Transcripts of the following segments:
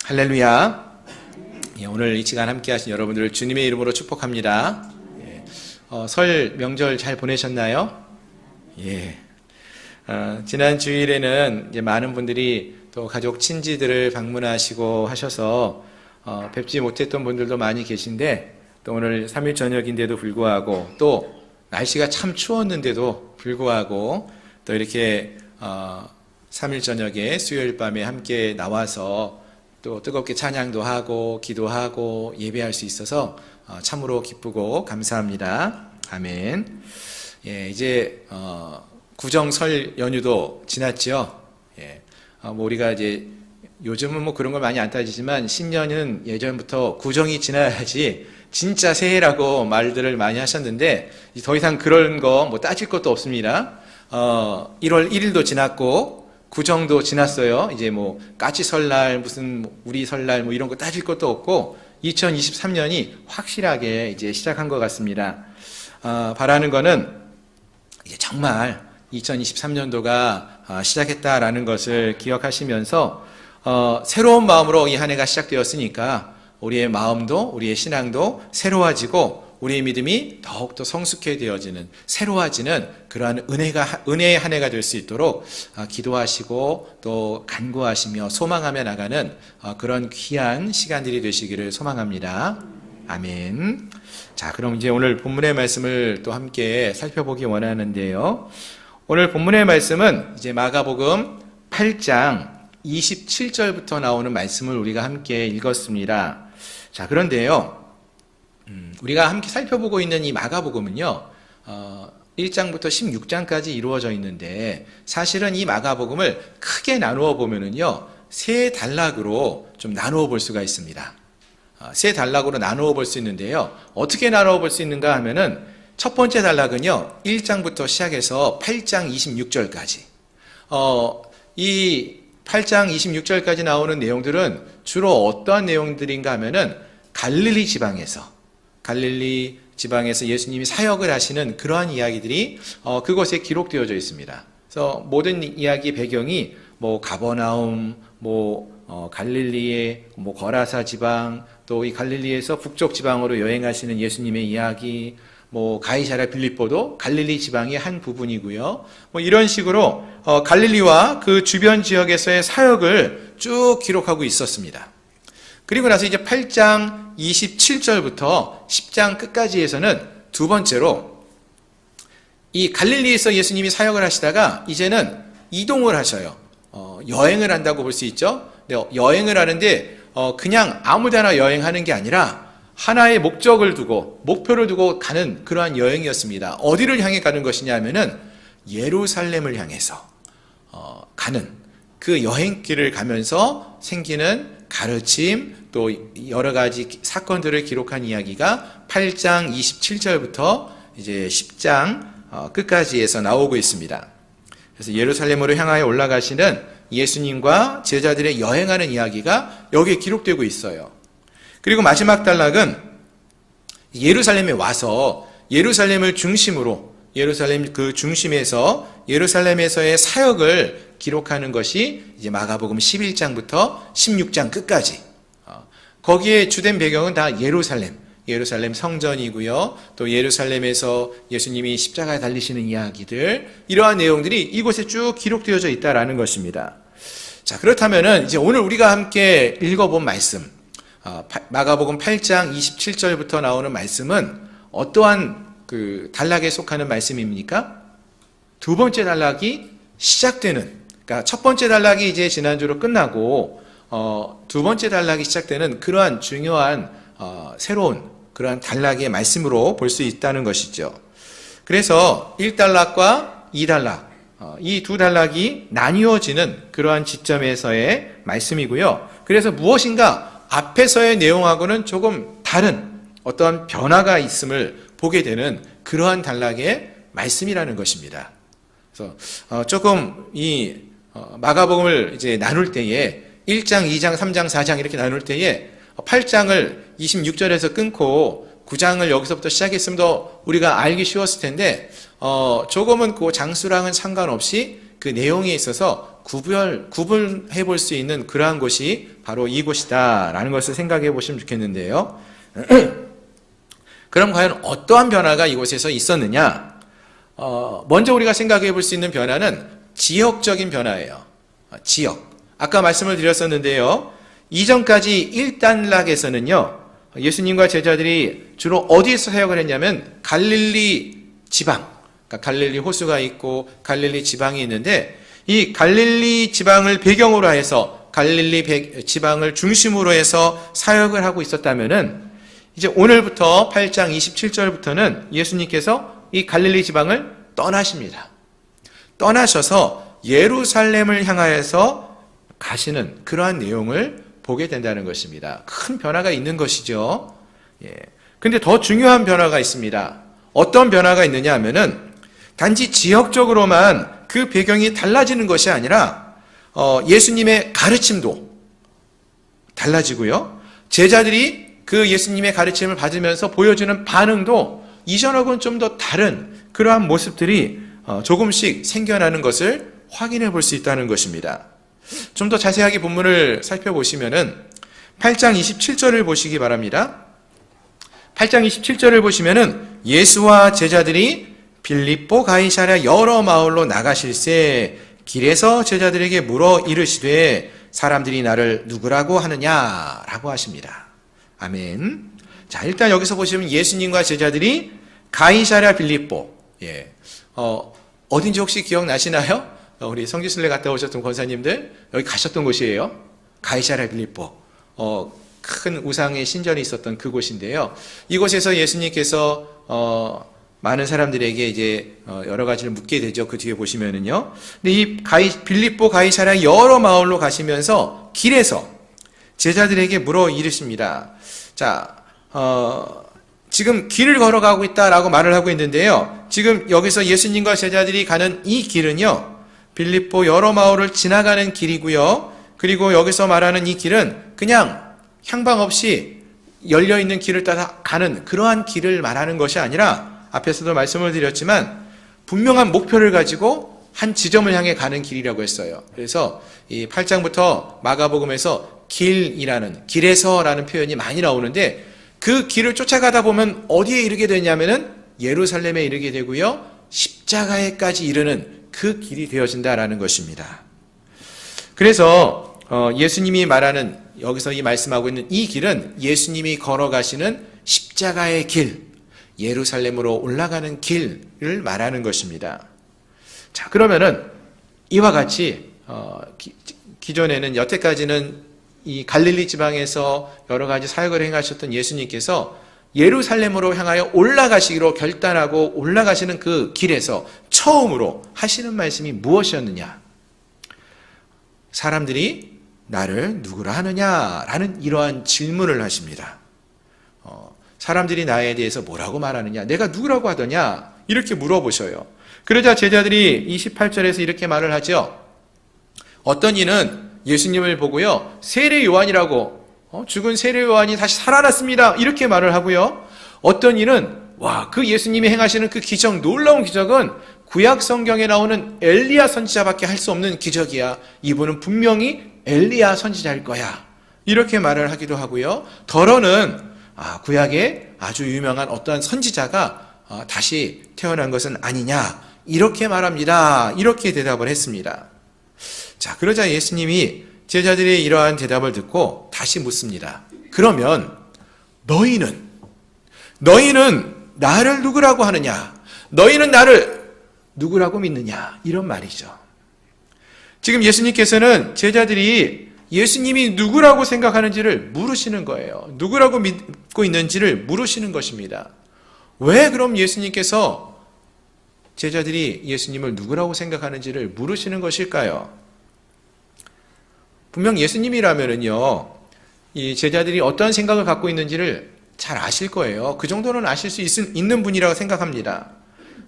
할렐루야. 오늘 이 시간 함께 하신 여러분들을 주님의 이름으로 축복합니다. 설 명절 잘 보내셨나요? 지난 주일에는 이제 많은 분들이 또 가족 친지들을 방문하시고 하셔서 뵙지 못했던 분들도 많이 계신데, 또 오늘 3일 저녁인데도 불구하고, 또 날씨가 참 추웠는데도 불구하고 또 이렇게 3일 저녁에 수요일 밤에 함께 나와서 또 뜨겁게 찬양도 하고 기도하고 예배할 수 있어서 참으로 기쁘고 감사합니다. 아멘. 이제 구정설 연휴도 지났죠. 뭐 우리가 이제 요즘은 뭐 그런 걸 많이 안 따지지만 신년은 예전부터 구정이 지나야지 진짜 새해라고 말들을 많이 하셨는데, 더 이상 그런 거 뭐 따질 것도 없습니다. 1월 1일도 지났고 구정도 지났어요. 이제 뭐 까치 설날, 무슨 우리 설날 뭐 이런 거 따질 것도 없고 2023년이 확실하게 이제 시작한 것 같습니다. 바라는 거는 이제 정말 2023년도가 시작했다라는 것을 기억하시면서 새로운 마음으로 이 한 해가 시작되었으니까 우리의 마음도 우리의 신앙도 새로워지고 우리의 믿음이 더욱더 성숙해되어지는, 새로워지는 그러한 은혜의 한 해가 될 수 있도록 기도하시고 또 간구하시며 소망하며 나가는 그런 귀한 시간들이 되시기를 소망합니다. 아멘. 자, 그럼 이제 오늘 본문의 말씀을 또 함께 살펴보기 원하는데요. 오늘 본문의 말씀은 이제 마가복음 8장 27절부터 나오는 말씀을 우리가 함께 읽었습니다. 자, 그런데요, 우리가 함께 살펴보고 있는 이 마가복음은요, 1장부터 16장까지 이루어져 있는데, 사실은 이 마가복음을 크게 나누어 보면은요, 세 단락으로 좀 나누어 볼 수가 있습니다. 세 단락으로 나누어 볼 수 있는데요, 어떻게 나누어 볼 수 있는가 하면은, 첫 번째 단락은요, 1장부터 시작해서 8장 26절까지. 이 8장 26절까지 나오는 내용들은 주로 어떠한 내용들인가 하면은, 갈릴리 지방에서 예수님이 사역을 하시는 그러한 이야기들이 그곳에 기록되어져 있습니다. 그래서 모든 이야기 배경이 뭐 가버나움, 갈릴리의 거라사 지방, 또 이 갈릴리에서 북쪽 지방으로 여행하시는 예수님의 이야기, 가이사랴 빌립보도 갈릴리 지방의 한 부분이고요. 이런 식으로 갈릴리와 그 주변 지역에서의 사역을 쭉 기록하고 있었습니다. 그리고 나서 이제 8장 27절부터 10장 끝까지에서는 두 번째로 이 갈릴리에서 예수님이 사역을 하시다가 이제는 이동을 하셔요. 여행을 한다고 볼 수 있죠. 여행을 하는데 그냥 아무데나 여행하는 게 아니라 하나의 목적을 두고, 목표를 두고 가는 그러한 여행이었습니다. 어디를 향해 가는 것이냐 하면은 예루살렘을 향해서 가는 그 여행길을 가면서 생기는 가르침, 또 여러 가지 사건들을 기록한 이야기가 8장 27절부터 이제 10장 끝까지에서 나오고 있습니다. 그래서 예루살렘으로 향하여 올라가시는 예수님과 제자들의 여행하는 이야기가 여기에 기록되고 있어요. 그리고 마지막 단락은 예루살렘에 와서 예루살렘을 중심으로, 예루살렘 그 중심에서 예루살렘에서의 사역을 기록하는 것이 이제 마가복음 11장부터 16장 끝까지. 거기에 주된 배경은 다 예루살렘 성전이고요. 또 예루살렘에서 예수님이 십자가에 달리시는 이야기들, 이러한 내용들이 이곳에 쭉 기록되어져 있다라는 것입니다. 자, 그렇다면은 이제 오늘 우리가 함께 읽어본 말씀, 마가복음 8장 27절부터 나오는 말씀은 어떠한 그 단락에 속하는 말씀입니까? 두 번째 단락이 시작되는, 그러니까 첫 번째 단락이 이제 지난주로 끝나고 두 번째 단락이 시작되는 그러한 중요한 새로운 그러한 단락의 말씀으로 볼 수 있다는 것이죠. 그래서 1단락과 2단락, 이 두 단락이 나뉘어지는 그러한 지점에서의 말씀이고요. 그래서 무엇인가 앞에서의 내용하고는 조금 다른 어떠한 변화가 있음을 보게 되는 그러한 단락의 말씀이라는 것입니다. 그래서 조금 이 마가복음을 이제 나눌 때에 1장, 2장, 3장, 4장 이렇게 나눌 때에 8장을 26절에서 끊고 9장을 여기서부터 시작했으면 더 우리가 알기 쉬웠을 텐데 조금은 그 장수랑은 상관없이 그 내용에 있어서 구분해 볼 수 있는 그러한 곳이 바로 이곳이다라는 것을 생각해 보시면 좋겠는데요. 그럼 과연 어떠한 변화가 이곳에서 있었느냐? 먼저 우리가 생각해 볼 수 있는 변화는 지역적인 변화예요. 지역. 아까 말씀을 드렸었는데요. 이전까지 1단락에서는요, 예수님과 제자들이 주로 어디에서 사역을 했냐면 갈릴리 지방, 그러니까 갈릴리 호수가 있고 갈릴리 지방이 있는데, 이 갈릴리 지방을 배경으로 해서 갈릴리 지방을 중심으로 해서 사역을 하고 있었다면은, 이제 오늘부터 8장 27절부터는 예수님께서 이 갈릴리 지방을 떠나십니다. 떠나셔서 예루살렘을 향하여서 가시는 그러한 내용을 보게 된다는 것입니다. 큰 변화가 있는 것이죠. 근데 더 중요한 변화가 있습니다. 어떤 변화가 있느냐 하면은 단지 지역적으로만 그 배경이 달라지는 것이 아니라 예수님의 가르침도 달라지고요. 제자들이 그 예수님의 가르침을 받으면서 보여주는 반응도 이전하고는 좀 더 다른 그러한 모습들이 조금씩 생겨나는 것을 확인해 볼 수 있다는 것입니다. 좀 더 자세하게 본문을 살펴보시면은 8장 27절을 보시기 바랍니다. 8장 27절을 보시면은 예수와 제자들이 빌립보 가이사랴 여러 마을로 나가실새 길에서 제자들에게 물어 이르시되 사람들이 나를 누구라고 하느냐라고 하십니다. 아멘. 자, 일단 여기서 보시면 예수님과 제자들이 가이사랴 빌립보, 어딘지 혹시 기억나시나요? 우리 성지순례 갔다 오셨던 권사님들 여기 가셨던 곳이에요. 가이사랴 빌립보. 큰 우상의 신전이 있었던 그곳인데요. 이곳에서 예수님께서 많은 사람들에게 이제 여러 가지를 묻게 되죠. 그 뒤에 보시면은요. 근데 이 빌립보 가이사랴 여러 마을로 가시면서 길에서 제자들에게 물어 이르십니다. 자, 지금 길을 걸어가고 있다라고 말을 하고 있는데요. 지금 여기서 예수님과 제자들이 가는 이 길은요, 빌립보 여러 마을을 지나가는 길이고요. 그리고 여기서 말하는 이 길은 그냥 향방 없이 열려있는 길을 따라 가는 그러한 길을 말하는 것이 아니라 앞에서도 말씀을 드렸지만 분명한 목표를 가지고 한 지점을 향해 가는 길이라고 했어요. 그래서 이 8장부터 마가복음에서 길이라는, 길에서라는 표현이 많이 나오는데 그 길을 쫓아가다 보면 어디에 이르게 되냐면은 예루살렘에 이르게 되고요. 십자가에까지 이르는 그 길이 되어진다라는 것입니다. 그래서 예수님이 말하는 여기서 이 말씀하고 있는 이 길은 예수님이 걸어가시는 십자가의 길, 예루살렘으로 올라가는 길을 말하는 것입니다. 자, 그러면은 이와 같이 기존에는 여태까지는 이 갈릴리 지방에서 여러 가지 사역을 행하셨던 예수님께서 예루살렘으로 향하여 올라가시기로 결단하고 올라가시는 그 길에서 처음으로 하시는 말씀이 무엇이었느냐? 사람들이 나를 누구라 하느냐라는 이러한 질문을 하십니다. 사람들이 나에 대해서 뭐라고 말하느냐? 내가 누구라고 하더냐? 이렇게 물어보셔요. 그러자 제자들이 28절에서 이렇게 말을 하죠. 어떤 이는 예수님을 보고요, 세례 요한이라고, 죽은 세례 요한이 다시 살아났습니다, 이렇게 말을 하고요. 어떤 이는 그 예수님이 행하시는 그 기적, 놀라운 기적은 구약 성경에 나오는 엘리야 선지자밖에 할 수 없는 기적이야. 이분은 분명히 엘리야 선지자일 거야, 이렇게 말을 하기도 하고요. 더러는 구약에 아주 유명한 어떠한 선지자가 다시 태어난 것은 아니냐, 이렇게 말합니다. 이렇게 대답을 했습니다. 자, 그러자 예수님이 제자들의 이러한 대답을 듣고 다시 묻습니다. 그러면 너희는 나를 누구라고 하느냐? 너희는 나를 누구라고 믿느냐? 이런 말이죠. 지금 예수님께서는 제자들이 예수님이 누구라고 생각하는지를 물으시는 거예요. 누구라고 믿고 있는지를 물으시는 것입니다. 왜 그럼 예수님께서 제자들이 예수님을 누구라고 생각하는지를 물으시는 것일까요? 분명 예수님이라면은요, 이 제자들이 어떤 생각을 갖고 있는지를 잘 아실 거예요. 그 정도는 아실 수 있는 분이라고 생각합니다.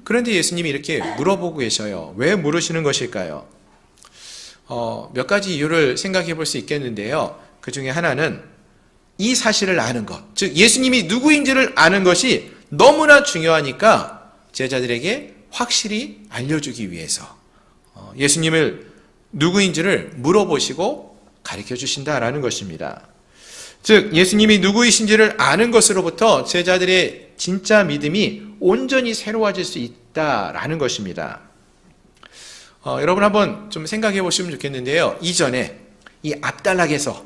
그런데 예수님이 이렇게 물어보고 계셔요. 왜 물으시는 것일까요? 몇 가지 이유를 생각해 볼 수 있겠는데요. 그 중에 하나는 이 사실을 아는 것, 즉 예수님이 누구인지를 아는 것이 너무나 중요하니까 제자들에게 확실히 알려주기 위해서 예수님을 누구인지를 물어보시고 가르쳐 주신다라는 것입니다. 즉 예수님이 누구이신지를 아는 것으로부터 제자들의 진짜 믿음이 온전히 새로워질 수 있다라는 것입니다. 여러분 한번 좀 생각해 보시면 좋겠는데요. 이전에 이 압달락에서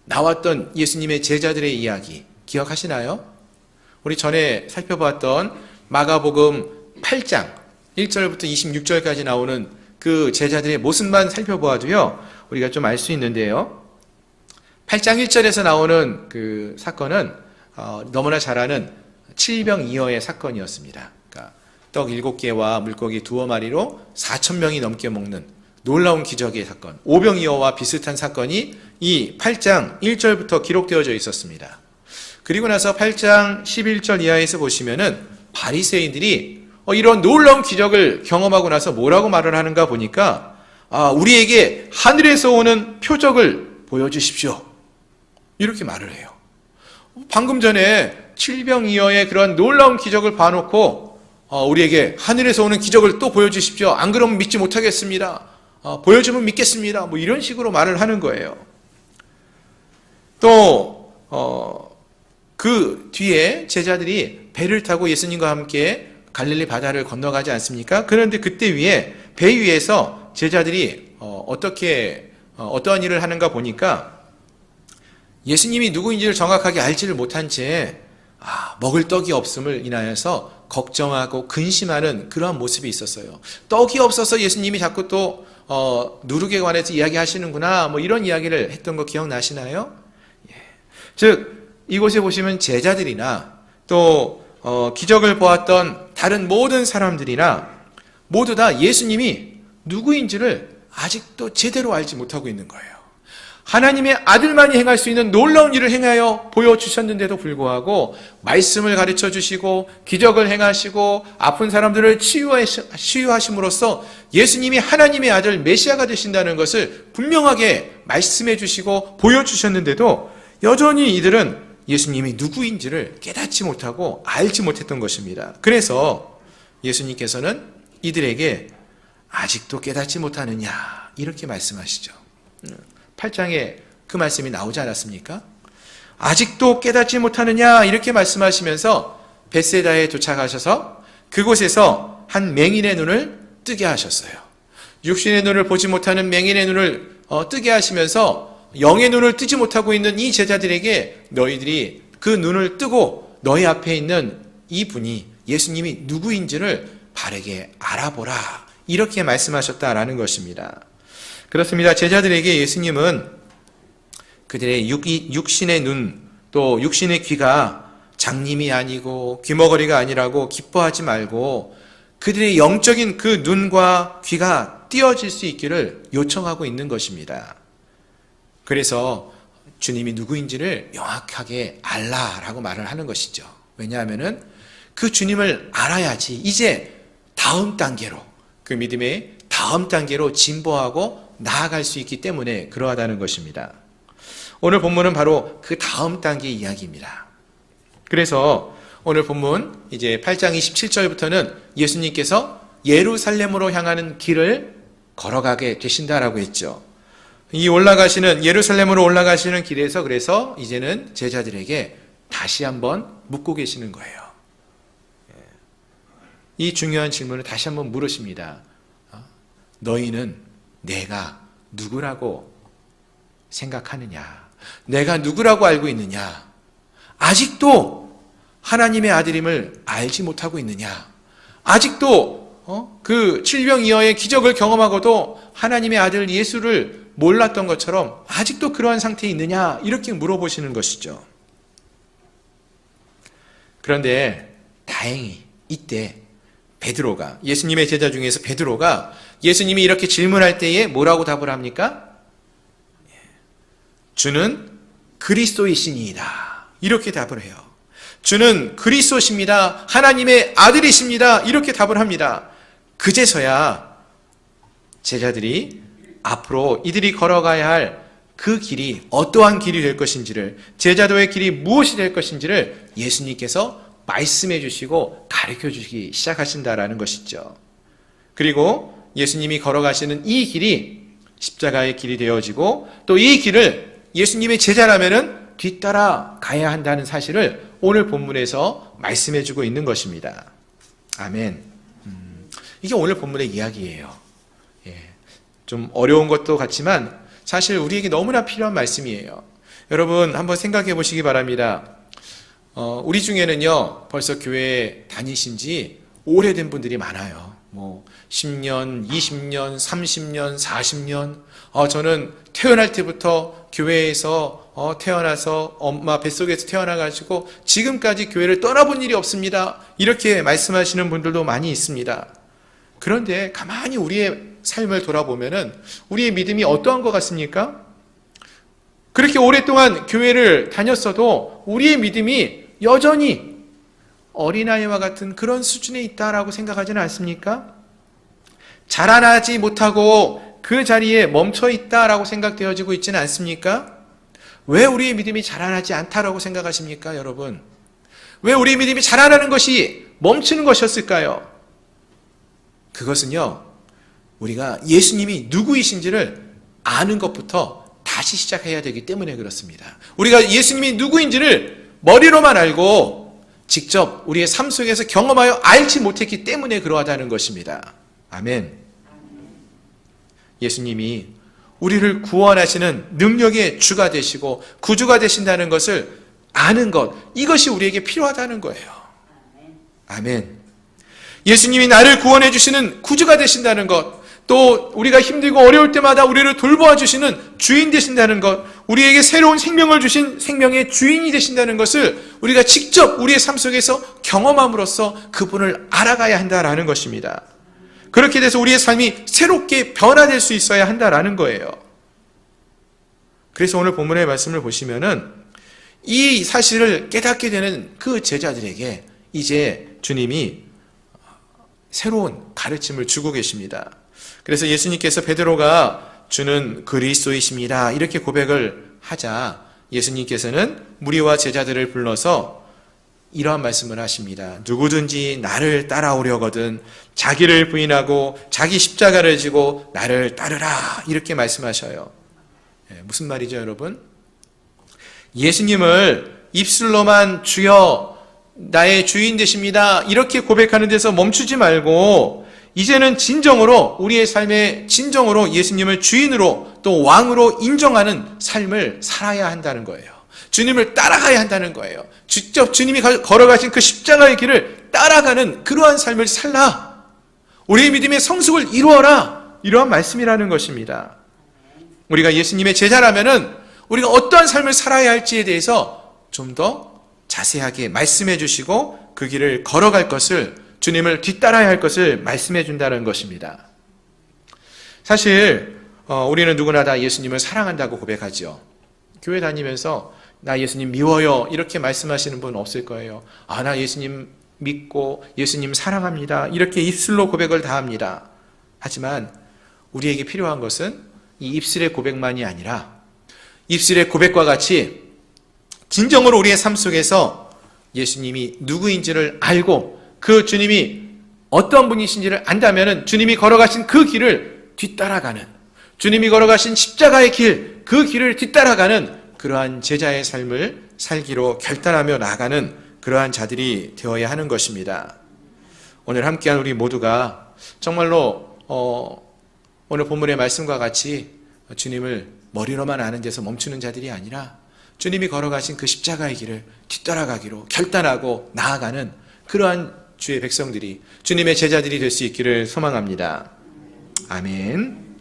나왔던 예수님의 제자들의 이야기 기억하시나요? 우리 전에 살펴봤던 마가복음 8장 1절부터 26절까지 나오는 그 제자들의 모습만 살펴보아도요, 우리가 좀 알 수 있는데요. 8장 1절에서 나오는 그 사건은 너무나 잘 아는 칠병이어의 사건이었습니다. 그러니까 떡 7개와 물고기 2마리로 4,000명이 넘게 먹는 놀라운 기적의 사건, 오병이어와 비슷한 사건이 이 8장 1절부터 기록되어져 있었습니다. 그리고 나서 8장 11절 이하에서 보시면은 바리새인들이 이런 놀라운 기적을 경험하고 나서 뭐라고 말을 하는가 보니까 우리에게 하늘에서 오는 표적을 보여주십시오. 이렇게 말을 해요. 방금 전에 칠병이어의 그런 놀라운 기적을 봐놓고 우리에게 하늘에서 오는 기적을 또 보여주십시오. 안 그러면 믿지 못하겠습니다. 보여주면 믿겠습니다. 뭐 이런 식으로 말을 하는 거예요. 또 그 뒤에 제자들이 배를 타고 예수님과 함께 갈릴리 바다를 건너가지 않습니까? 그런데 그때 배 위에서 제자들이 어떠한 일을 하는가 보니까 예수님이 누구인지를 정확하게 알지를 못한 채 먹을 떡이 없음을 인하여서 걱정하고 근심하는 그러한 모습이 있었어요. 떡이 없어서 예수님이 자꾸 또 누룩에 관해서 이야기하시는구나, 뭐 이런 이야기를 했던 거 기억나시나요? 즉 이곳에 보시면 제자들이나 또 기적을 보았던 다른 모든 사람들이나 모두 다 예수님이 누구인지를 아직도 제대로 알지 못하고 있는 거예요. 하나님의 아들만이 행할 수 있는 놀라운 일을 행하여 보여주셨는데도 불구하고 말씀을 가르쳐 주시고 기적을 행하시고 아픈 사람들을 치유하심으로써 예수님이 하나님의 아들 메시아가 되신다는 것을 분명하게 말씀해 주시고 보여주셨는데도 여전히 이들은 예수님이 누구인지를 깨닫지 못하고 알지 못했던 것입니다. 그래서 예수님께서는 이들에게 아직도 깨닫지 못하느냐 이렇게 말씀하시죠. 8장에 그 말씀이 나오지 않았습니까? 아직도 깨닫지 못하느냐 이렇게 말씀하시면서 벳세다에 도착하셔서 그곳에서 한 맹인의 눈을 뜨게 하셨어요. 육신의 눈을 보지 못하는 맹인의 눈을 뜨게 하시면서 영의 눈을 뜨지 못하고 있는 이 제자들에게 너희들이 그 눈을 뜨고 너희 앞에 있는 이 분이 예수님이 누구인지를 바르게 알아보라 이렇게 말씀하셨다라는 것입니다. 그렇습니다. 제자들에게 예수님은 그들의 육신의 눈 또 육신의 귀가 장님이 아니고 귀머거리가 아니라고 기뻐하지 말고 그들의 영적인 그 눈과 귀가 띄어질 수 있기를 요청하고 있는 것입니다. 그래서 주님이 누구인지를 명확하게 알라라고 말을 하는 것이죠. 왜냐하면은 그 주님을 알아야지 이제 다음 단계로 그 믿음의 다음 단계로 진보하고 나아갈 수 있기 때문에 그러하다는 것입니다. 오늘 본문은 바로 그 다음 단계 이야기입니다. 그래서 오늘 본문 이제 8장 27절부터는 예수님께서 예루살렘으로 향하는 길을 걸어가게 되신다라고 했죠. 이 예루살렘으로 올라가시는 길에서 그래서 이제는 제자들에게 다시 한번 묻고 계시는 거예요. 이 중요한 질문을 다시 한번 물으십니다. 너희는 내가 누구라고 생각하느냐? 내가 누구라고 알고 있느냐? 아직도 하나님의 아들임을 알지 못하고 있느냐? 아직도 그 칠병이어의 기적을 경험하고도 하나님의 아들 예수를 몰랐던 것처럼 아직도 그러한 상태에 있느냐? 이렇게 물어보시는 것이죠. 그런데 다행히 이때 베드로가, 예수님의 제자 중에서 베드로가 예수님이 이렇게 질문할 때에 뭐라고 답을 합니까? 주는 그리스도이시니이다. 이렇게 답을 해요. 주는 그리스도십니다. 하나님의 아들이십니다. 이렇게 답을 합니다. 그제서야 제자들이 앞으로 이들이 걸어가야 할 그 길이 어떠한 길이 될 것인지를, 제자도의 길이 무엇이 될 것인지를 예수님께서 말씀해 주시고 가르쳐 주시기 시작하신다라는 것이죠. 그리고 예수님이 걸어가시는 이 길이 십자가의 길이 되어지고 또 이 길을 예수님의 제자라면은 뒤따라 가야 한다는 사실을 오늘 본문에서 말씀해 주고 있는 것입니다. 아멘. 이게 오늘 본문의 이야기예요. 예. 좀 어려운 것도 같지만 사실 우리에게 너무나 필요한 말씀이에요. 여러분 한번 생각해 보시기 바랍니다. 우리 중에는요 벌써 교회에 다니신 지 오래된 분들이 많아요. 10년, 20년, 30년, 40년. 저는 태어날 때부터 교회에서 태어나서 엄마 뱃속에서 태어나가지고 지금까지 교회를 떠나본 일이 없습니다. 이렇게 말씀하시는 분들도 많이 있습니다. 그런데 가만히 우리의 삶을 돌아보면은 우리의 믿음이 어떠한 것 같습니까? 그렇게 오랫동안 교회를 다녔어도 우리의 믿음이 여전히 어린아이와 같은 그런 수준에 있다라고 생각하지는 않습니까? 자라나지 못하고 그 자리에 멈춰 있다라고 생각되어지고 있지는 않습니까? 왜 우리의 믿음이 자라나지 않다라고 생각하십니까, 여러분? 왜 우리의 믿음이 자라나는 것이 멈추는 것이었을까요? 그것은요, 우리가 예수님이 누구이신지를 아는 것부터 다시 시작해야 되기 때문에 그렇습니다. 우리가 예수님이 누구인지를 머리로만 알고 직접 우리의 삶 속에서 경험하여 알지 못했기 때문에 그러하다는 것입니다. 아멘. 예수님이 우리를 구원하시는 능력의 주가 되시고 구주가 되신다는 것을 아는 것, 이것이 우리에게 필요하다는 거예요. 아멘. 예수님이 나를 구원해 주시는 구주가 되신다는 것, 또 우리가 힘들고 어려울 때마다 우리를 돌보아 주시는 주인 되신다는 것, 우리에게 새로운 생명을 주신 생명의 주인이 되신다는 것을 우리가 직접 우리의 삶 속에서 경험함으로써 그분을 알아가야 한다라는 것입니다. 그렇게 돼서 우리의 삶이 새롭게 변화될 수 있어야 한다라는 거예요. 그래서 오늘 본문의 말씀을 보시면은 이 사실을 깨닫게 되는 그 제자들에게 이제 주님이 새로운 가르침을 주고 계십니다. 그래서 예수님께서 베드로가 주는 그리스도이십니다 이렇게 고백을 하자 예수님께서는 무리와 제자들을 불러서 이러한 말씀을 하십니다. 누구든지 나를 따라오려거든 자기를 부인하고 자기 십자가를 지고 나를 따르라 이렇게 말씀하셔요. 무슨 말이죠, 여러분? 예수님을 입술로만 주여 나의 주인 되십니다 이렇게 고백하는 데서 멈추지 말고 이제는 진정으로 우리의 삶에 진정으로 예수님을 주인으로 또 왕으로 인정하는 삶을 살아야 한다는 거예요. 주님을 따라가야 한다는 거예요. 직접 주님이 걸어가신 그 십자가의 길을 따라가는 그러한 삶을 살라. 우리의 믿음의 성숙을 이루어라. 이러한 말씀이라는 것입니다. 우리가 예수님의 제자라면은 우리가 어떠한 삶을 살아야 할지에 대해서 좀 더 자세하게 말씀해 주시고 그 길을 걸어갈 것을 주님을 뒤따라야 할 것을 말씀해 준다는 것입니다. 사실 우리는 누구나 다 예수님을 사랑한다고 고백하죠. 교회 다니면서 나 예수님 미워요 이렇게 말씀하시는 분 없을 거예요. 나 예수님 믿고 예수님 사랑합니다 이렇게 입술로 고백을 다 합니다. 하지만 우리에게 필요한 것은 이 입술의 고백만이 아니라 입술의 고백과 같이 진정으로 우리의 삶 속에서 예수님이 누구인지를 알고 그 주님이 어떤 분이신지를 안다면 주님이 걸어가신 그 길을 뒤따라가는, 주님이 걸어가신 십자가의 길, 그 길을 뒤따라가는 그러한 제자의 삶을 살기로 결단하며 나아가는 그러한 자들이 되어야 하는 것입니다. 오늘 함께한 우리 모두가 정말로 오늘 본문의 말씀과 같이 주님을 머리로만 아는 데서 멈추는 자들이 아니라 주님이 걸어가신 그 십자가의 길을 뒤따라가기로 결단하고 나아가는 그러한 주의 백성들이 주님의 제자들이 될 수 있기를 소망합니다. 아멘.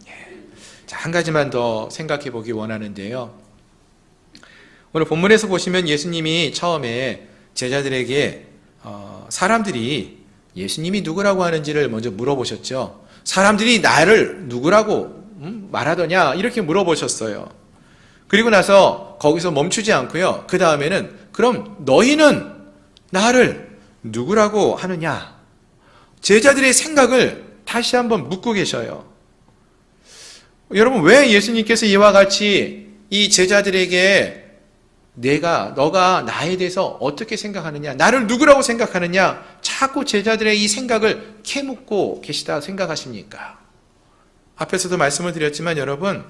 자, 한 가지만 더 생각해 보기 원하는데요. 오늘 본문에서 보시면 예수님이 처음에 제자들에게 사람들이 예수님이 누구라고 하는지를 먼저 물어보셨죠. 사람들이 나를 누구라고 말하더냐 이렇게 물어보셨어요. 그리고 나서 거기서 멈추지 않고요. 그 다음에는 그럼 너희는 나를 누구라고 하느냐? 제자들의 생각을 다시 한번 묻고 계셔요. 여러분 왜 예수님께서 이와 같이 이 제자들에게 너가 나에 대해서 어떻게 생각하느냐, 나를 누구라고 생각하느냐, 자꾸 제자들의 이 생각을 캐묻고 계시다 생각하십니까? 앞에서도 말씀을 드렸지만 여러분,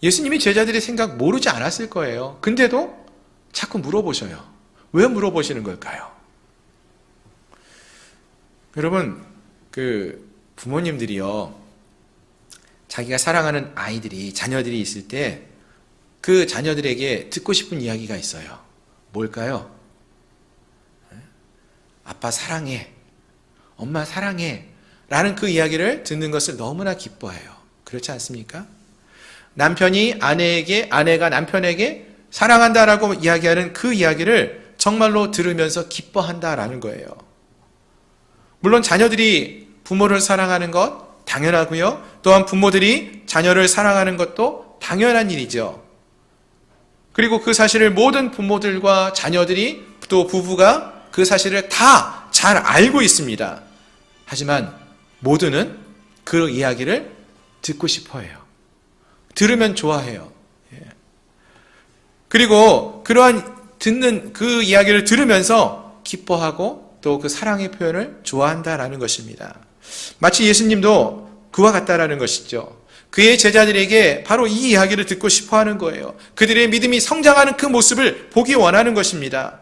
예수님이 제자들의 생각 모르지 않았을 거예요. 근데도 자꾸 물어보셔요. 왜 물어보시는 걸까요? 여러분, 부모님들이요, 자기가 사랑하는 아이들이, 자녀들이 있을 때 그 자녀들에게 듣고 싶은 이야기가 있어요. 뭘까요? 아빠 사랑해, 엄마 사랑해 라는 그 이야기를 듣는 것을 너무나 기뻐해요. 그렇지 않습니까? 남편이 아내에게, 아내가 남편에게 사랑한다라고 이야기하는 그 이야기를 정말로 들으면서 기뻐한다라는 거예요. 물론 자녀들이 부모를 사랑하는 것 당연하고요. 또한 부모들이 자녀를 사랑하는 것도 당연한 일이죠. 그리고 그 사실을 모든 부모들과 자녀들이, 또 부부가 그 사실을 다 잘 알고 있습니다. 하지만 모두는 그 이야기를 듣고 싶어 해요. 들으면 좋아해요. 그리고 그러한 듣는 그 이야기를 들으면서 기뻐하고 또 그 사랑의 표현을 좋아한다라는 것입니다. 마치 예수님도 그와 같다라는 것이죠. 그의 제자들에게 바로 이 이야기를 듣고 싶어 하는 거예요. 그들의 믿음이 성장하는 그 모습을 보기 원하는 것입니다.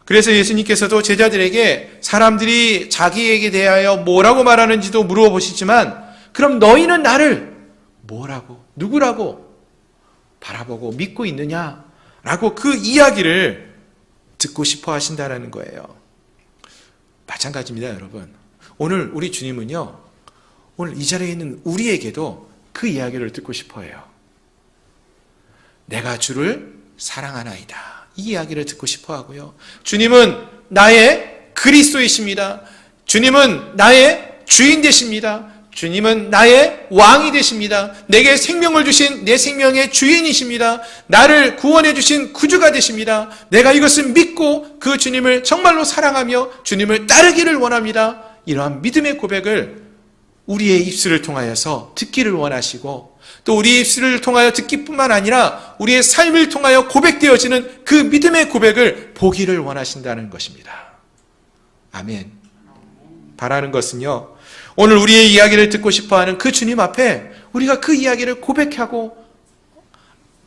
그래서 예수님께서도 제자들에게 사람들이 자기에게 대하여 뭐라고 말하는지도 물어보시지만, 그럼 너희는 나를 뭐라고, 누구라고 바라보고 믿고 있느냐라고 그 이야기를 듣고 싶어 하신다는 거예요. 마찬가지입니다, 여러분. 오늘 우리 주님은요, 오늘 이 자리에 있는 우리에게도 그 이야기를 듣고 싶어 해요. 내가 주를 사랑하나이다. 이 이야기를 듣고 싶어 하고요. 주님은 나의 그리스도이십니다. 주님은 나의 주인 되십니다. 주님은 나의 왕이 되십니다. 내게 생명을 주신 내 생명의 주인이십니다. 나를 구원해 주신 구주가 되십니다. 내가 이것을 믿고 그 주님을 정말로 사랑하며 주님을 따르기를 원합니다. 이러한 믿음의 고백을 우리의 입술을 통하여서 듣기를 원하시고, 또 우리의 입술을 통하여 듣기뿐만 아니라 우리의 삶을 통하여 고백되어지는 그 믿음의 고백을 보기를 원하신다는 것입니다. 아멘. 바라는 것은요, 오늘 우리의 이야기를 듣고 싶어하는 그 주님 앞에 우리가 그 이야기를 고백하고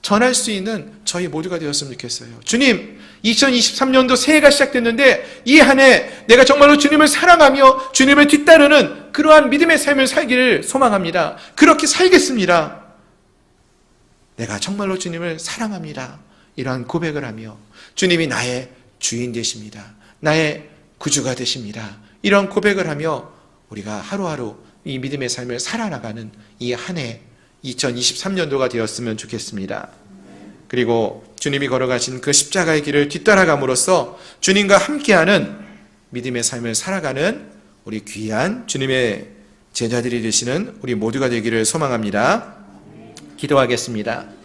전할 수 있는 저희 모두가 되었으면 좋겠어요. 주님, 2023년도 새해가 시작됐는데 이 한 해 내가 정말로 주님을 사랑하며 주님을 뒤따르는 그러한 믿음의 삶을 살기를 소망합니다. 그렇게 살겠습니다. 내가 정말로 주님을 사랑합니다. 이러한 고백을 하며 주님이 나의 주인 되십니다. 나의 구주가 되십니다. 이런 고백을 하며 우리가 하루하루 이 믿음의 삶을 살아나가는 이 한 해 2023년도가 되었으면 좋겠습니다. 그리고 주님이 걸어가신 그 십자가의 길을 뒤따라감으로써 주님과 함께하는 믿음의 삶을 살아가는 우리 귀한 주님의 제자들이 되시는 우리 모두가 되기를 소망합니다. 기도하겠습니다.